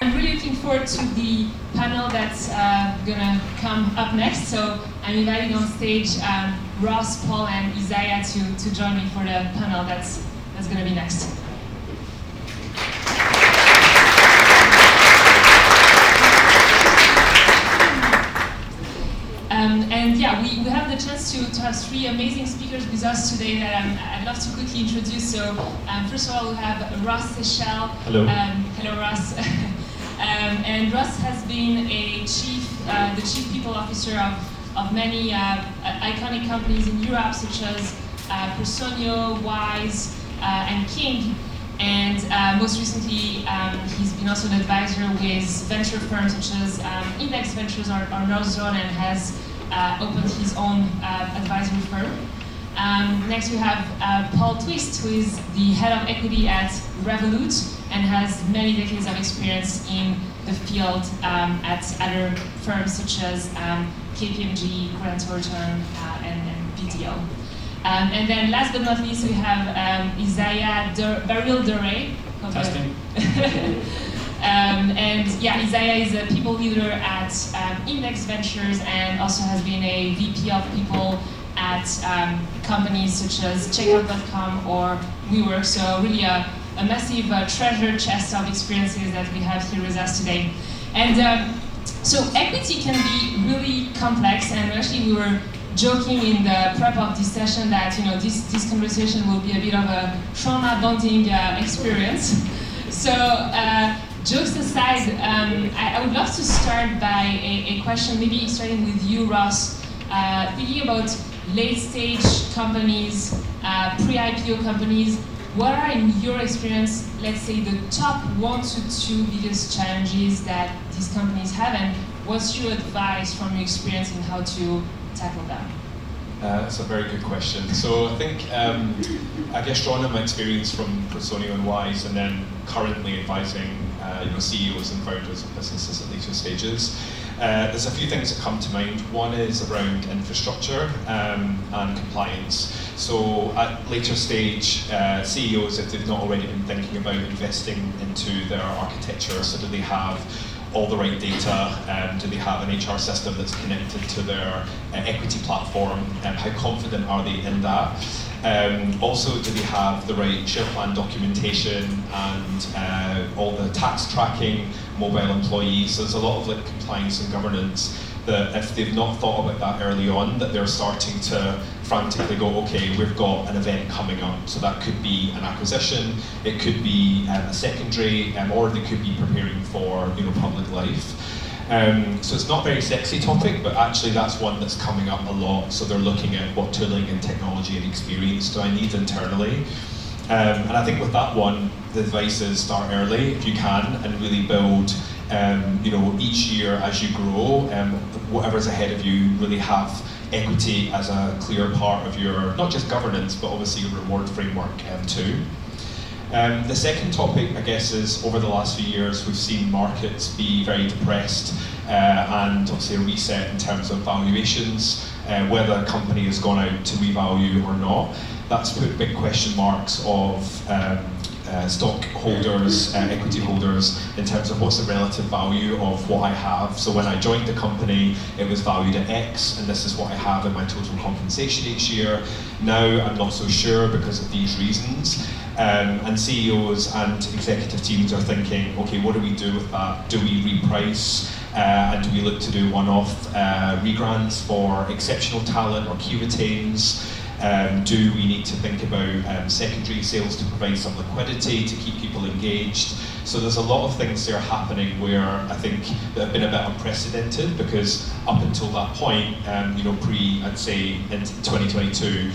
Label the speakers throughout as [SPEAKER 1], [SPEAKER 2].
[SPEAKER 1] I'm really looking forward to the panel that's gonna come up next. So I'm inviting on stage Ross, Paul, and Isaiah to join me for the panel that's gonna be next. And yeah, we have the chance to have three amazing speakers with us today that I'd love to quickly introduce. So first of all, we have Ross Seychelles.
[SPEAKER 2] Hello.
[SPEAKER 1] Hello, Ross. And Ross has been the chief people officer of many iconic companies in Europe, such as Personio, Wise, and King. And most recently, he's been also an advisor with venture firms such as Index Ventures or Northzone, and has opened his own advisory firm. Next we have Paul Twist, who is the head of equity at Revolut and has many decades of experience in the field at other firms such as KPMG, Grant Thornton, and BDO. And then last but not least, we have Isaiah Baril-Dore.
[SPEAKER 2] Testing.
[SPEAKER 1] And yeah, Isaiah is a people leader at Index Ventures and also has been a VP of people at companies such as Checkout.com or WeWork. So really a massive treasure chest of experiences that we have here with us today. And so equity can be really complex, and actually we were joking in the prep of this session that this conversation will be a bit of a trauma bonding experience. So jokes aside, I would love to start by a question, maybe starting with you, Ross. Thinking about late stage companies, pre-IPO companies, what are, in your experience, let's say the top 1 to 2 biggest challenges that these companies have, and what's your advice from your experience in how to tackle them?
[SPEAKER 2] That's a very good question. So I think, I guess drawing on my experience from Personio and Wise, and then currently advising CEOs and founders of businesses at later stages, there's a few things that come to mind. One is around infrastructure and compliance. So at later stage, CEOs, if they've not already been thinking about investing into their architecture, so do they have all the right data? Do they have an HR system that's connected to their equity platform? How confident are they in that? Also, do they have the right share plan documentation and all the tax tracking, mobile employees? So there's a lot of compliance and governance that if they've not thought about that early on, that they're starting to frantically go, okay, we've got an event coming up. So that could be an acquisition, it could be a secondary, or they could be preparing for public life. So it's not a very sexy topic, but actually that's one that's coming up a lot. So they're looking at what tooling and technology and experience do I need internally. And I think with that one, the advice is start early if you can, and really build each year as you grow, whatever's ahead of you, really have equity as a clear part of your, not just governance, but obviously your reward framework too. The second topic, I guess, is over the last few years, we've seen markets be very depressed and obviously a reset in terms of valuations, whether a company has gone out to revalue or not. That's put big question marks of stockholders, equity holders, in terms of what's the relative value of what I have. So when I joined the company, it was valued at X, and this is what I have in my total compensation each year. Now I'm not so sure because of these reasons. And CEOs and executive teams are thinking, okay, what do we do with that? Do we reprice? And do we look to do one-off regrants for exceptional talent or key retains? Do we need to think about secondary sales to provide some liquidity to keep people engaged? So there's a lot of things that are happening where I think that have been a bit unprecedented, because up until that point, I'd say in 2022,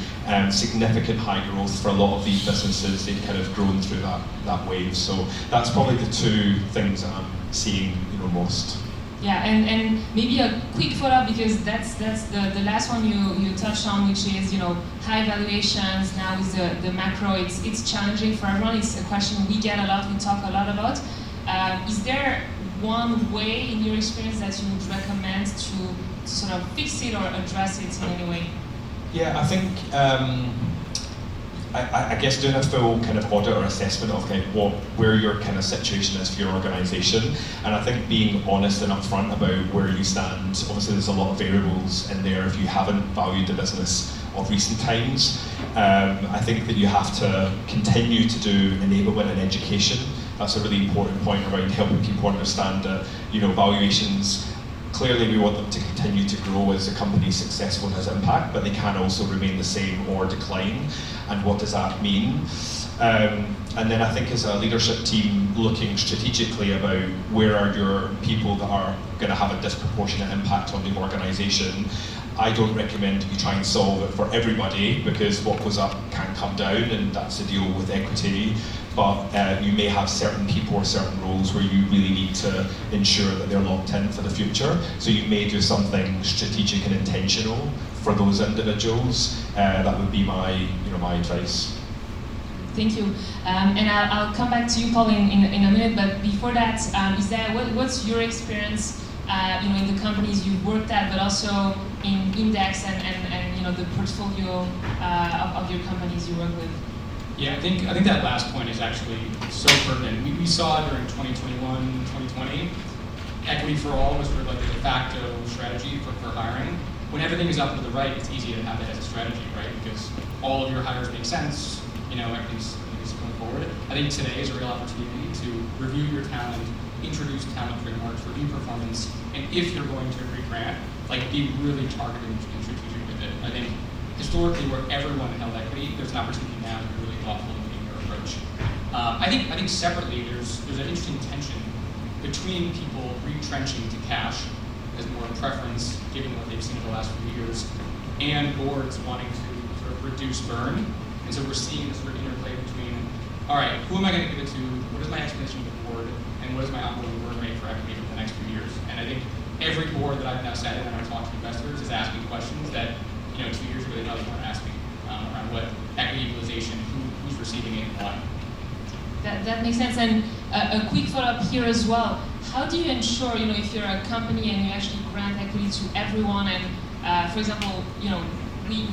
[SPEAKER 2] significant high growth for a lot of these businesses. They've kind of grown through that wave. So that's probably the two things that I'm seeing most.
[SPEAKER 1] Yeah, and maybe a quick follow-up, because that's the last one you touched on, which is high valuations. Now with the macro, it's challenging for everyone. It's a question we get a lot, we talk a lot about. Is there one way in your experience that you would recommend to sort of fix it or address it in any way?
[SPEAKER 2] Yeah, I think I guess doing a full kind of audit or assessment of kind of where your kind of situation is for your organisation, and I think being honest and upfront about where you stand. Obviously, there's a lot of variables in there if you haven't valued the business of recent times. I think that you have to continue to do enablement and education. That's a really important point around helping people understand that, you know, valuations. Clearly, we want them to continue to grow as the company is successful and has impact, but they can also remain the same or decline. And what does that mean? And then I think as a leadership team, looking strategically about where are your people that are going to have a disproportionate impact on the organisation. I don't recommend you try and solve it for everybody, because what goes up can come down, and that's the deal with equity. But you may have certain people or certain roles where you really need to ensure that they're locked in for the future. So you may do something strategic and intentional for those individuals. That would be my advice.
[SPEAKER 1] Thank you. And I'll come back to you, Paul, in a minute. But before that, what's your experience in the companies you've worked at, but also in Index and the portfolio of your companies you work with?
[SPEAKER 3] Yeah, I think that last point is actually so pertinent. We saw during 2021, 2020, equity for all was sort of like a de facto strategy for hiring. When everything is up to the right, it's easy to have that as a strategy, right? Because all of your hires make sense, equity's going forward. I think today is a real opportunity to review your talent, introduce talent frameworks, review performance, and if you're going to re-grant, be really targeted and strategic with it. I think historically, where everyone held equity, there's an opportunity now to be really thoughtful in your approach. I think separately, there's an interesting tension between people retrenching to cash as more of a preference, given what they've seen over the last few years, and boards wanting to sort of reduce burn. And so we're seeing this sort of interplay between, all right, who am I going to give it to? What is my expectation of the board? And what is my ongoing burn rate for equity over the next few years? And I think every board that I've now sat in and I've talked to investors is asking questions that 2 years ago they probably weren't asking around what equity utilization, who's receiving it, and why.
[SPEAKER 1] That makes sense. And a quick follow-up here as well. How do you ensure, if you're a company and you actually grant equity to everyone, and for example,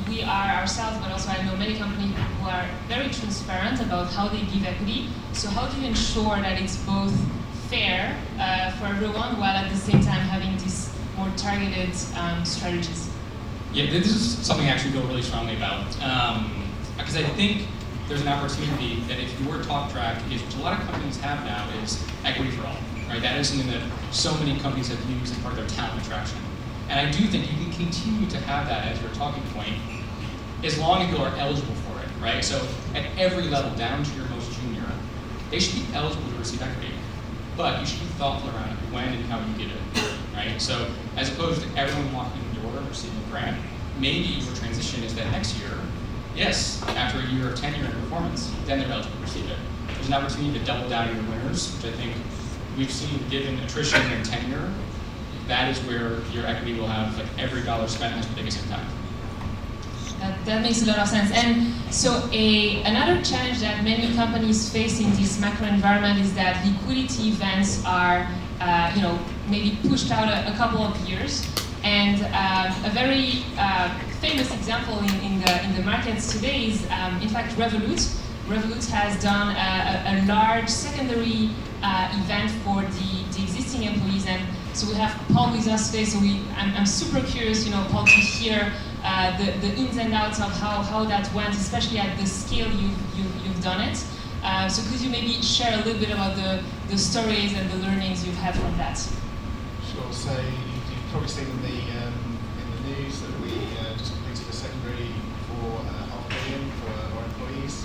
[SPEAKER 1] we are ourselves, but also I know many companies who are very transparent about how they give equity. So how do you ensure that it's both fair for everyone, while at the same time having these more targeted strategies?
[SPEAKER 3] Yeah, this is something I actually feel really strongly about. Because I think there's an opportunity that if your talk track is, which a lot of companies have now, is equity for all, right? That is something that so many companies have used as part of their talent attraction. And I do think you can continue to have that as your talking point, as long as you are eligible for it, right? So at every level, down to your most junior, they should be eligible to receive equity. But you should be thoughtful around when and how you get it, right? So as opposed to everyone walking in the door and receiving a grant, maybe your transition is that next year, yes, after a year of tenure and performance, then they're eligible to receive it. There's an opportunity to double down on your winners, which I think we've seen given attrition and tenure. That is where your equity will have, every dollar spent has the biggest impact.
[SPEAKER 1] That makes a lot of sense. And so another challenge that many companies face in this macro environment is that liquidity events are, maybe pushed out a couple of years. And a very famous example in the markets today is, in fact, Revolut. Revolut has done a large secondary event for the existing employees, and so we have Paul with us today. So I'm super curious, Paul, to hear the ins and outs of how that went, especially at the scale you've done it. So could you maybe share a little bit about the stories and the learnings you've had from that?
[SPEAKER 4] Sure. So you've probably seen in the news that we just completed a secondary for $500 million for our employees.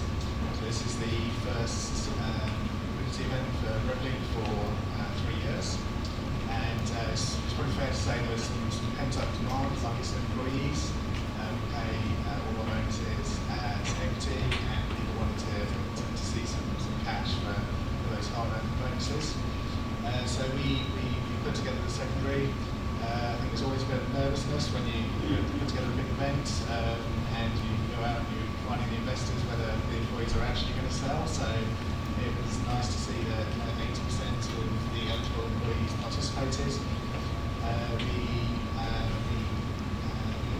[SPEAKER 4] So this is the first liquidity event for Revolut for 3 years. And it's probably fair to say there was some pent-up demand amongst employees. We pay all our bonuses as equity, and people wanted to see some cash for those hard-earned bonuses. So we put together the secondary. I think there's always a bit of nervousness when you put together a big event and you go out and you're finding the investors whether the employees are actually going to sell. So it was nice to see that 80% of the eligible employees participated.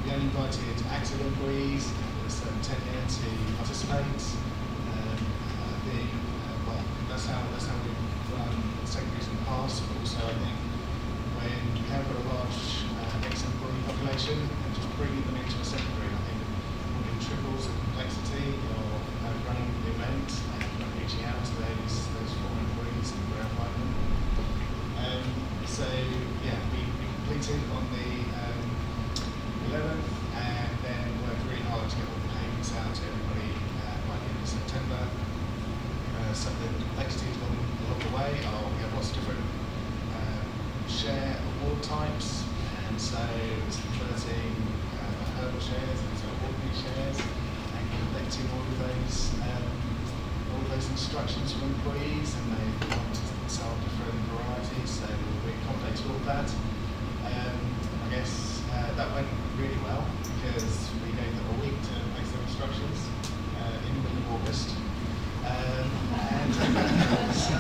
[SPEAKER 4] We only invited active employees. There was certain tenure to participate. Well, that's how we've run secondaries in the past, but also I think when you have got a large ex-employee population and just bringing them into a secondary, I think probably triples the complexity of running the event and reaching out to those former employees and verifying them. So yeah, we completed on the 11th and then worked really hard to get all the payments out to everybody by the end of September. Some of the complexities along the way are we have lots of different share award types, and so it's converting hurdle shares into ordinary shares and collecting all of those instructions from employees, and they want to sell different varieties, so we accommodated all of that. I guess that went really well because we gave them a week to make some instructions in the middle of August. And so,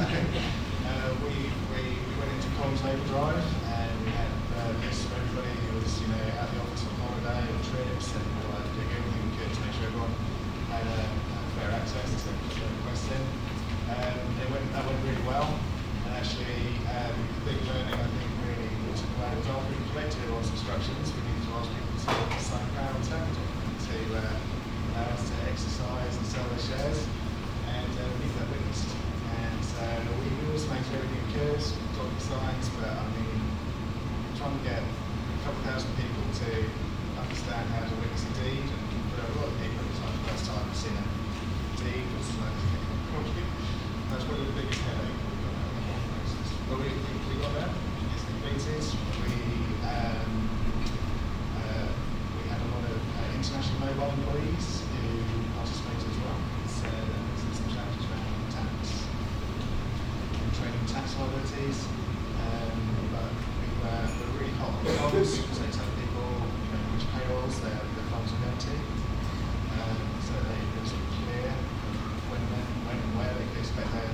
[SPEAKER 4] we went into comms overdrive, and we had lists of everybody who was at the office on holiday or trips, and we were doing everything we could to make sure everyone had fair access to request in. That went really well, and actually the big learning I think really we took away was after we collected everyone's instructions, we needed to ask people to sign power of attorney to allow us to exercise and sell their shares. And we need that witnessed. And so we also make sure everything occurs, dotted signs, but I mean, trying to get a couple thousand people to understand how to witness a deed, and for a lot of people it's like the first time they've seen a deed, or something. That's probably the biggest headache we've got in the whole process. But we got there, it's completed. We had a lot of international mobile employees who participated as well. So there's some challenges around tax and trading tax liabilities. But we were really hot on the funds, so they tell people which payrolls their funds are going to. So they were sort of clear when and where they could expect their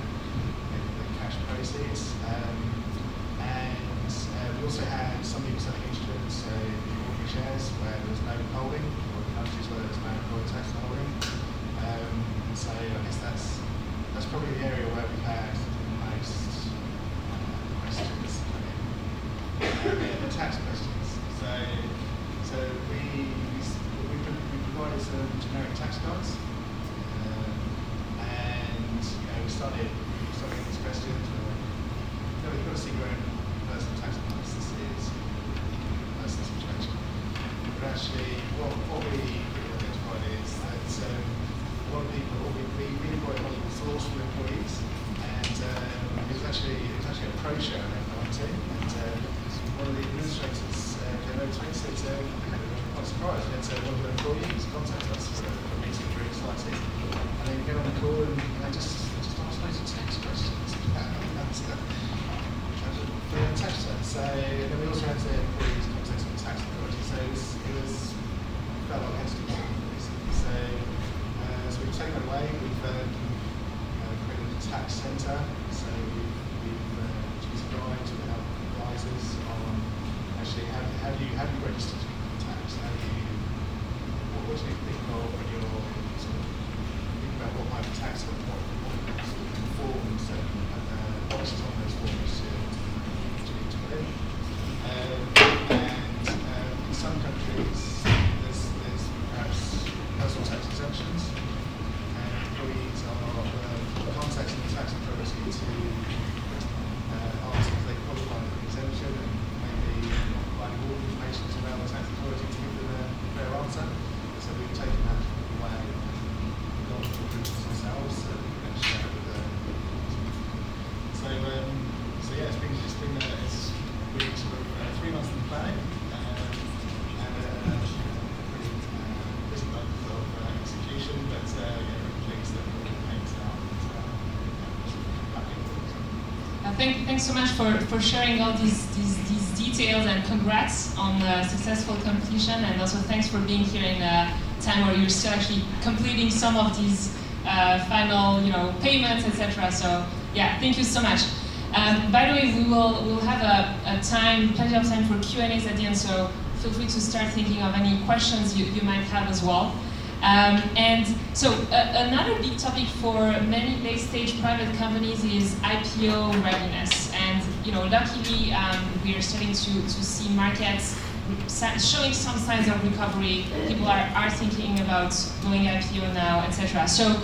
[SPEAKER 4] cash proceeds. And we also had some people selling instruments, so ordinary shares where there was no holding, or countries where there was no employee tax holding. So I guess that's probably the area where we've had the most questions come in. The tax questions. So we provided some generic tax cards, and we started getting these questions. You've got to see your own personal tax advice. This is a personal situation. But actually, what we identified is that a lot of people, we employ a lot of resourceful employees, and it was actually a pro show around IT, and one of the administrators came over to me and said, quite surprised, we had one of their employees contact us for a meeting, very exciting, and they get on the call and they just ask loads of tax questions. Tax return. So then we also had the employees contact the tax authority. So it felt like we had to do more, basically. So we've taken it away. We've created a tax centre. So we've used a guide to help advisors on actually how do you register to pay tax? What do you think of when you're sort of thinking about what might be taxed on, what sort of forms and boxes on those forms to need to put in. And in some countries, there's perhaps personal tax exemptions, and employees are contacting the tax authority to ask if they qualify for an exemption, and maybe providing all the information around the tax authority to give them a fair answer. So we've taken that away and gone through the groups ourselves, so we can share it with them. So yeah, it's been sort of 3 months in the planning, and pretty busy month of execution, but we're pleased that all the paint's out and back in.
[SPEAKER 1] Thanks so much for sharing all these details, and congrats on the successful completion, and also thanks for being here in a time where you're still actually completing some of these final payments, etc. So yeah, thank you so much. By the way, we'll have plenty of time for Q&As at the end, so feel free to start thinking of any questions you might have as well. And so another big topic for many late-stage private companies is IPO readiness. And luckily, we are starting to see markets showing some signs of recovery. People are thinking about going IPO now, etc. So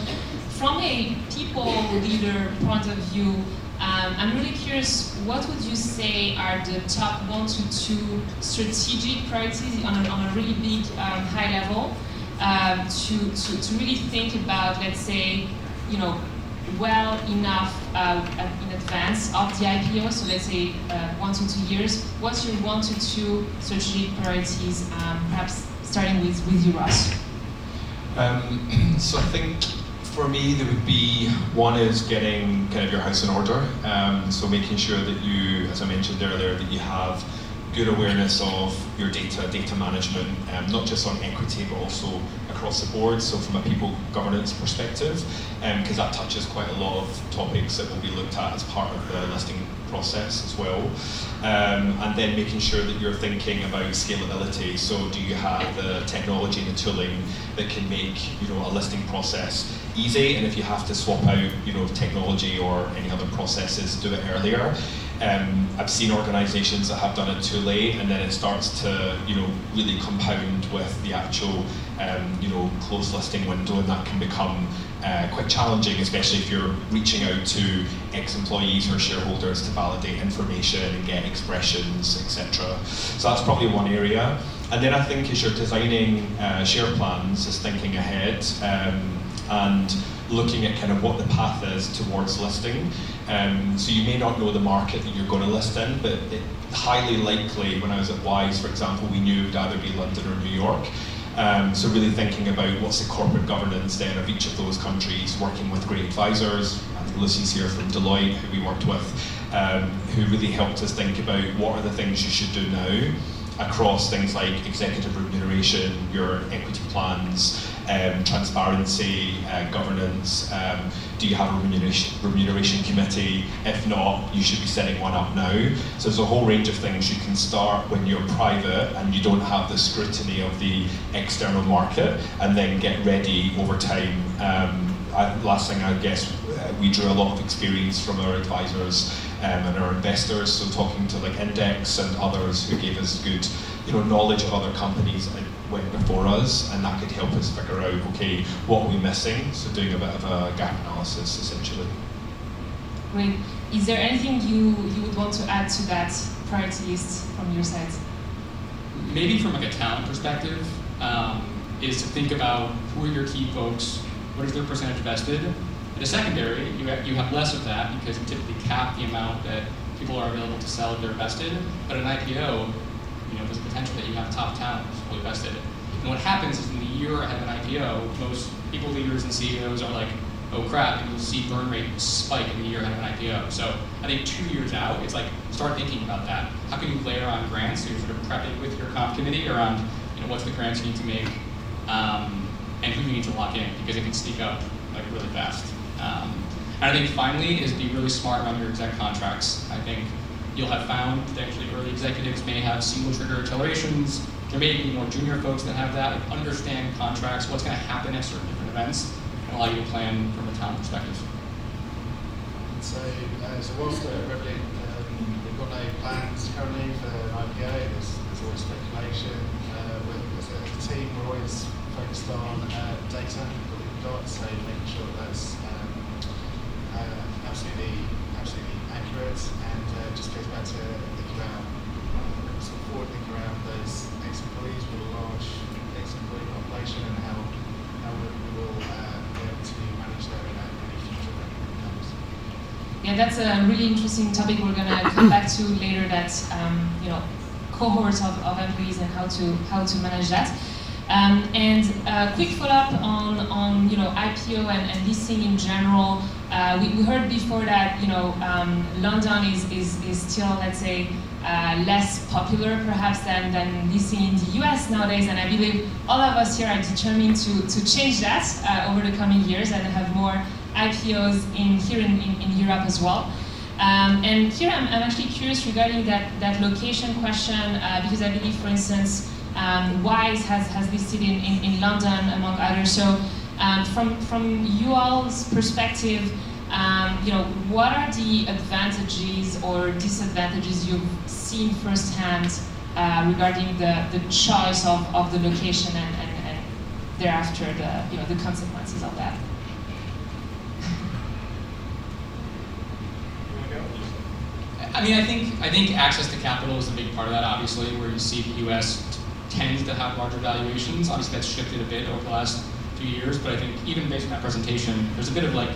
[SPEAKER 1] from a people leader point of view, I'm really curious, what would you say are the top 1 to 2 strategic priorities on a really big high level to really think about, let's say, well enough in advance of the IPO, so let's say 1 to 2 years, what's your 1 to 2 strategic priorities, perhaps starting with you, Ross?
[SPEAKER 2] So I think for me, there would be, one is getting kind of your house in order. So making sure that you, as I mentioned earlier, that you have good awareness of your data management, not just on equity, but also across the board. So from a people governance perspective, because that touches quite a lot of topics that will be looked at as part of the listing process as well. And then making sure that you're thinking about scalability. So do you have the technology and the tooling that can make a listing process easy? And if you have to swap out technology or any other processes, do it earlier. I've seen organisations that have done it too late, and then it starts to really compound with the actual closed listing window, and that can become quite challenging, especially if you're reaching out to ex-employees or shareholders to validate information and get expressions, etc. So that's probably one area. And then I think as you're designing share plans, is thinking ahead and looking at kind of what the path is towards listing. So you may not know the market that you're going to list in, but highly likely, when I was at Wise, for example, we knew it would either be London or New York. So really thinking about what's the corporate governance then of each of those countries, working with great advisors. I think Lucy's here from Deloitte, who we worked with, who really helped us think about what are the things you should do now across things like executive remuneration, your equity plans, transparency, governance. Do you have a remuneration committee? If not, you should be setting one up now. So there's a whole range of things you can start when you're private and you don't have the scrutiny of the external market, and then get ready over time. Last thing, I guess, we drew a lot of experience from our advisors and our investors, so talking to like Index and others who gave us good knowledge of other companies that went before us, and that could help us figure out, okay, what are we missing? So doing a bit of a gap analysis, essentially.
[SPEAKER 1] Great. Is there anything you would want to add to that priority list from your side?
[SPEAKER 3] Maybe from like a talent perspective, is to think about who are your key folks, what is their percentage vested. At a secondary, you have less of that because you typically cap the amount that people are available to sell if they're vested. But an IPO, there's potential that you have top talent who's fully vested. And what happens is in the year ahead of an IPO, most people leaders and CEOs are like, oh crap, and you'll see burn rate spike in the year ahead of an IPO. So I think 2 years out, it's like, start thinking about that. How can you layer on grants? So you're sort of prepping with your comp committee around, what's the grants you need to make, and who you need to lock in, because it can sneak up like really fast. And I think finally is be really smart around your exec contracts. I think you'll have found potentially early executives may have single trigger accelerations. There may be more junior folks that have that. Like understand contracts, what's going to happen at certain different events, and allow you to plan from a talent perspective.
[SPEAKER 4] So whilst Revolut, we've got no plans currently for an IPO, there's always speculation. As a team, we're always focused on data that we've got, so making sure that's absolutely accurate, and just goes back to thinking about sort of forward thinking around those ex-employees with a large ex-employee population and how we will be able to manage that in any future that comes.
[SPEAKER 1] Yeah, that's a really interesting topic we're going to come back to later. That cohorts of employees and how to manage that. And a quick follow-up on IPO and listing in general. We heard before that London is still, let's say, less popular perhaps than listing in the US nowadays, and I believe all of us here are determined to change that over the coming years and have more IPOs here in Europe as well. And here I'm actually curious regarding that location question, because I believe, for instance, Wise has listed in London, among others. So from you all's perspective, what are the advantages or disadvantages you've seen firsthand regarding the choice of the location and thereafter the consequences of that?
[SPEAKER 3] I mean, I think access to capital is a big part of that. Obviously, where you see the U.S. tends to have larger valuations. Obviously, that's shifted a bit over the last few years. But I think even based on that presentation, there's a bit of like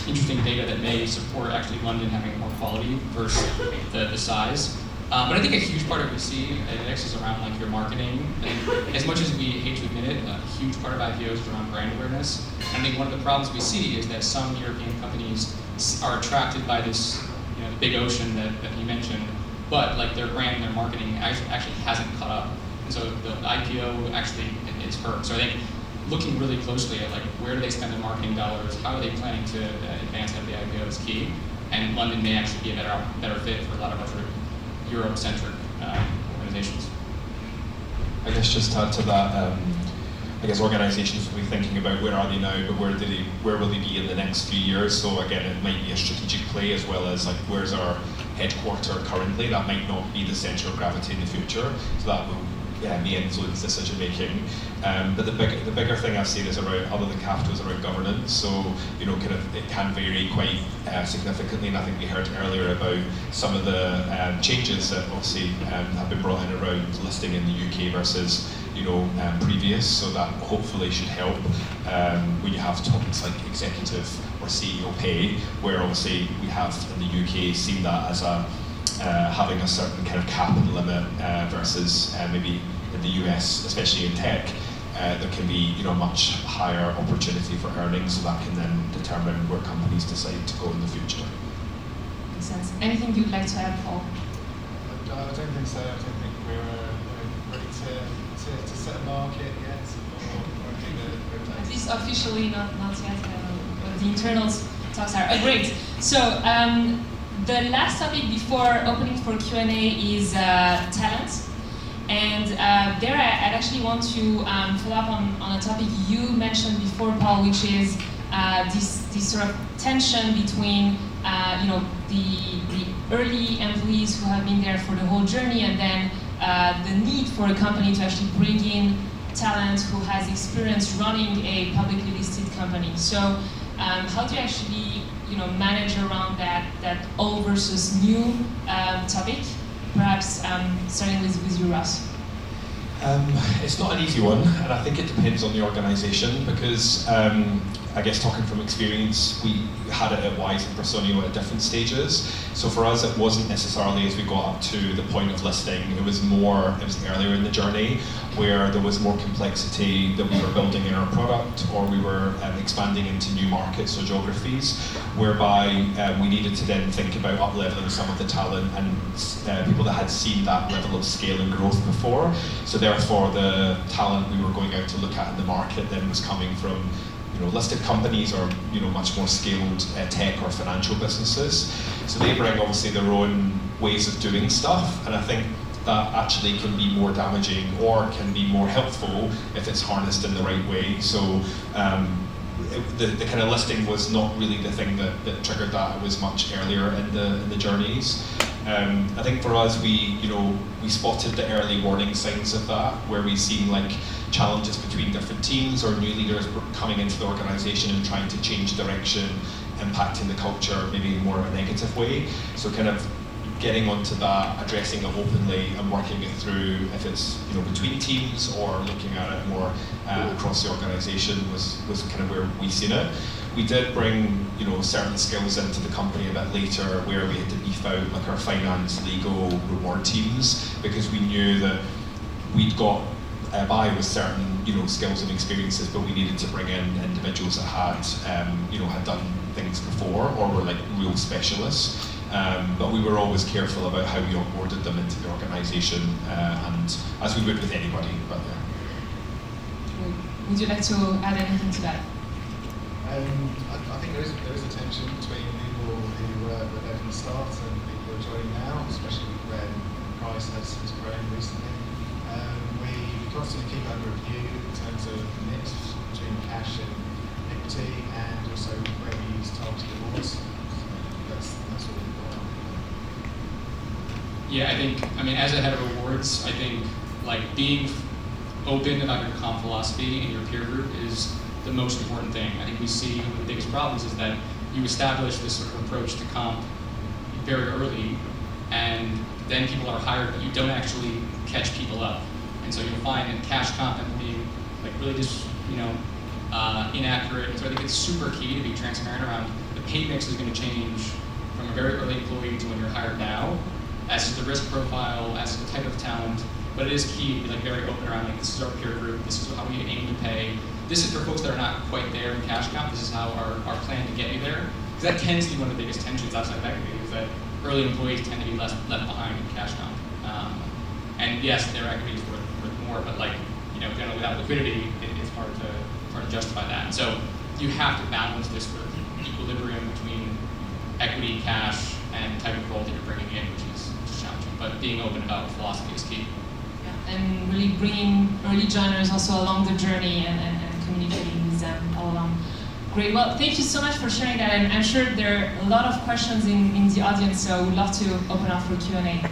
[SPEAKER 3] interesting data that may support actually London having more quality versus the size. But I think a huge part of what we see at IDEX is around like your marketing. And as much as we hate to admit it, a huge part of IPOs is around brand awareness. And I think one of the problems we see is that some European companies are attracted by this, the big ocean that you mentioned, but like their brand and their marketing actually hasn't caught up. And so the IPO actually is hurt. So I think looking really closely at like where do they spend their marketing dollars, how are they planning to advance out of the IPO is key. And London may actually be a better fit for a lot of other Europe-centric organizations.
[SPEAKER 2] I guess just to add to that, I guess organizations will be thinking about where are they now, but where will they be in the next few years? So again, it might be a strategic play as well as like where's our headquarter currently. That might not be the centre of gravity in the future. So that will may influence decision making. But the bigger thing I've seen is around, other than capital, is around governance. So kind of it can vary quite significantly. And I think we heard earlier about some of the changes that obviously have been brought in around listing in the UK versus previous. So that hopefully should help when you have topics like executive or CEO pay, where obviously we have in the UK seen that as having a certain kind of cap and limit versus maybe in the US, especially in tech, there can be much higher opportunity for earnings, so that can then determine where companies decide to go in the future.
[SPEAKER 1] Makes sense. Anything you'd like to add, Paul?
[SPEAKER 4] I don't think so. I don't think we're ready to set a market yet, or I think that
[SPEAKER 1] At least officially, not yet. But the internal talks are great. So. The last topic before opening for Q&A is talent. And there I'd actually want to follow up on a topic you mentioned before, Paul, which is this sort of tension between the early employees who have been there for the whole journey, and then the need for a company to actually bring in talent who has experience running a publicly listed company. So how do you actually manage around that old versus new topic? Perhaps starting with you, Ross.
[SPEAKER 2] It's not an easy one, and I think it depends on the organisation because I guess talking from experience, we had it at Wise and Personio at different stages. So for us, it wasn't necessarily as we got up to the point of listing. It was earlier in the journey where there was more complexity that we were building in our product, or we were expanding into new markets or geographies, whereby we needed to then think about up-leveling some of the talent and people that had seen that level of scale and growth before. So therefore, the talent we were going out to look at in the market then was coming from listed companies or much more scaled tech or financial businesses. So they bring obviously their own ways of doing stuff, and I think that actually can be more damaging or can be more helpful if it's harnessed in the right way. So the kind of listing was not really the thing that triggered that. It was much earlier in the journeys. I think for us, we spotted the early warning signs of that, where we've seen like challenges between different teams or new leaders coming into the organisation and trying to change direction, impacting the culture maybe in more of a negative way. So kind of getting onto that, addressing it openly and working it through, if it's between teams or looking at it more across the organisation was kind of where we've seen it. We did bring certain skills into the company a bit later, where we had to beef out like our finance, legal, reward teams, because we knew that we'd got by with certain skills and experiences, but we needed to bring in individuals that had done things before or were like real specialists. But we were always careful about how we onboarded them into the organisation, and as we would with anybody. But yeah.
[SPEAKER 1] Would you like to add anything to that?
[SPEAKER 4] I think there is a tension between people who were there from the start and people who are joining now, especially when price has grown recently. We constantly keep under review in terms of mix between cash and equity, and also where we use targeted rewards. That's what we've got.
[SPEAKER 3] Yeah, I mean, as a head of awards, I think like being open about your comp philosophy in your peer group is the most important thing. I think we see one of the biggest problems is that you establish this sort of approach to comp very early, and then people are hired, but you don't actually catch people up. And so you'll find that cash comp and being like really just inaccurate. So I think it's super key to be transparent around the pay mix is going to change from a very early employee to when you're hired now, as is the risk profile, as is the type of talent. But it is key to be like very open around like this is our peer group, this is how we aim to pay. This is for folks that are not quite there in cash comp, this is how our plan to get you there. Because that tends to be one of the biggest tensions outside of equity, is that early employees tend to be left behind in cash comp. And yes, their equity is worth more, but like, you know, generally without liquidity, it's hard to justify that. And so you have to balance this sort of equilibrium between equity, cash, and type of role that you're bringing in, which is challenging. But being open about philosophy is key.
[SPEAKER 1] Yeah, and really bringing early joiners also along the journey and communicating with them all along. Great. Well, thank you so much for sharing that. And I'm sure there are a lot of questions in the audience, so I would love to open up for Q&A.